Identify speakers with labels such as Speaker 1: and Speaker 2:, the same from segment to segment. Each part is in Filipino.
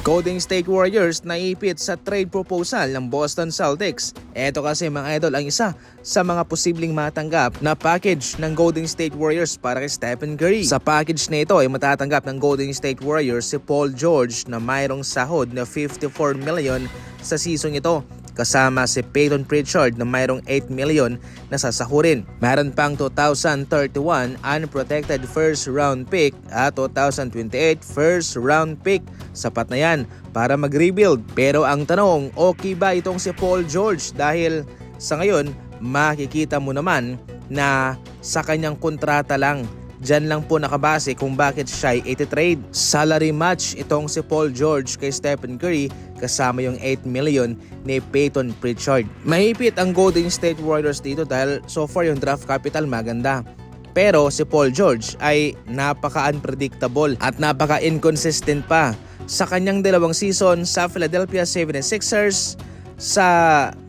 Speaker 1: Golden State Warriors naipit sa trade proposal ng Boston Celtics. Ito kasi mga idol ang isa sa mga posibleng matanggap na package ng Golden State Warriors para kay Stephen Curry. Sa package na ito ay matatanggap ng Golden State Warriors si Paul George na mayroong sahod na $54 million sa season ito, kasama si Peyton Pritchard na mayroong $8 million na sasahurin. Meron pang 2031 unprotected first round pick at 2028 first round pick. Sapat na yan para mag-rebuild. Pero ang tanong, okay ba itong si Paul George? Dahil sa ngayon, makikita mo naman na sa kanyang kontrata lang, dyan lang po nakabase kung bakit siya ay iti-trade. Salary match itong si Paul George kay Stephen Curry kasama yung $8 million ni Peyton Pritchard. Mahipit ang Golden State Warriors dito dahil so far yung draft capital maganda. Pero si Paul George ay napaka-unpredictable at napaka-inconsistent pa. Sa kanyang dalawang season sa Philadelphia 76ers, sa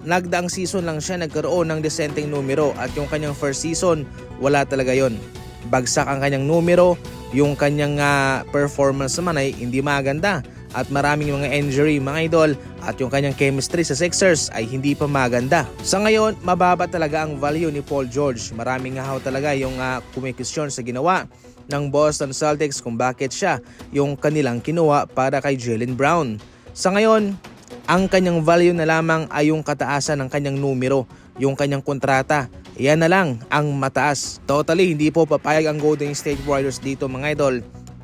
Speaker 1: nagdaang season lang siya nagkaroon ng disenteng numero at yung kanyang first season, wala talaga yon. Bagsak ang kanyang numero, yung kanyang performance naman ay hindi maganda at maraming mga injury mga idol at yung kanyang chemistry sa Sixers ay hindi pa maganda. Sa ngayon, mababa talaga ang value ni Paul George. Maraming nga talaga yung kumikisyon sa ginawa ng Boston Celtics kung bakit siya yung kanilang kinuha para kay Jaylen Brown. Sa ngayon, ang kanyang value na lamang ay yung kataasan ng kanyang numero, yung kanyang kontrata. Yan na lang ang mataas. Totally hindi po papayag ang Golden State Warriors dito mga idol.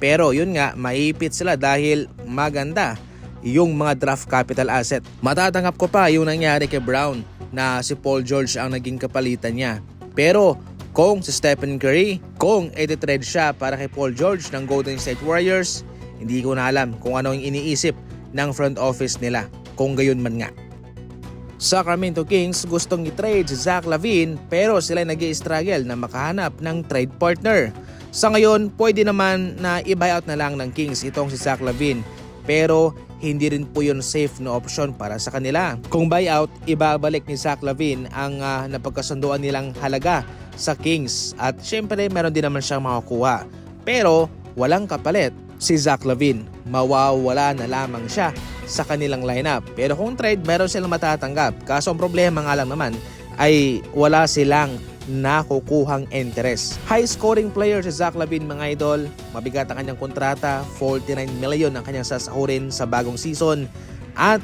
Speaker 1: Pero yun nga, maipit sila dahil maganda yung mga draft capital asset. Matatanggap ko pa yung nangyari kay Brown na si Paul George ang naging kapalitan niya. Pero kung si Stephen Curry, kung iti-trade siya para kay Paul George ng Golden State Warriors, hindi ko na alam kung ano yung iniisip ng front office nila. Kung gayon man nga. Sacramento Kings gustong i-trade si Zach LaVine pero sila nag-i-struggle na makahanap ng trade partner. Sa ngayon, pwede naman na i-buyout na lang ng Kings itong si Zach LaVine pero hindi rin po yun safe na option para sa kanila. Kung buyout, ibabalik ni Zach LaVine ang napagkasunduan nilang halaga sa Kings at syempre meron din naman siyang makukuha. Pero walang kapalit si Zach LaVine. Mawawala na lamang siya sa kanilang lineup. Pero kung trade, meron silang matatanggap. Kaso ang problema nga lang naman ay wala silang nakukuhang interest. High scoring player si Zach LaVine mga idol. Mabigat ang kanyang kontrata, $49 million ang kanyang sasahurin sa bagong season. At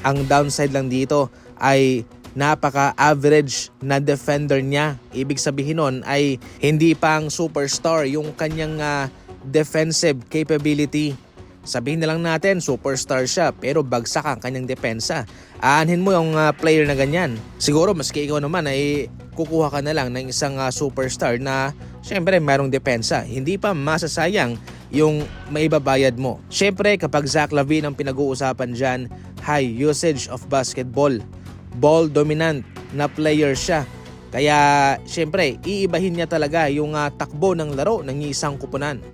Speaker 1: ang downside lang dito ay napaka-average na defender niya. Ibig sabihin nun ay hindi pang superstar yung kanyang defensive capability. Sabihin na lang natin, superstar siya pero bagsak ang kanyang depensa. Aanhin mo yung player na ganyan. Siguro maski ikaw naman ay kukuha ka na lang ng isang superstar na syempre mayroong depensa. Hindi pa masasayang yung maibabayad mo. Syempre kapag Zach LaVine ang pinag-uusapan dyan, high usage of basketball. Ball dominant na player siya. Kaya syempre iibahin niya talaga yung takbo ng laro ng isang kupunan.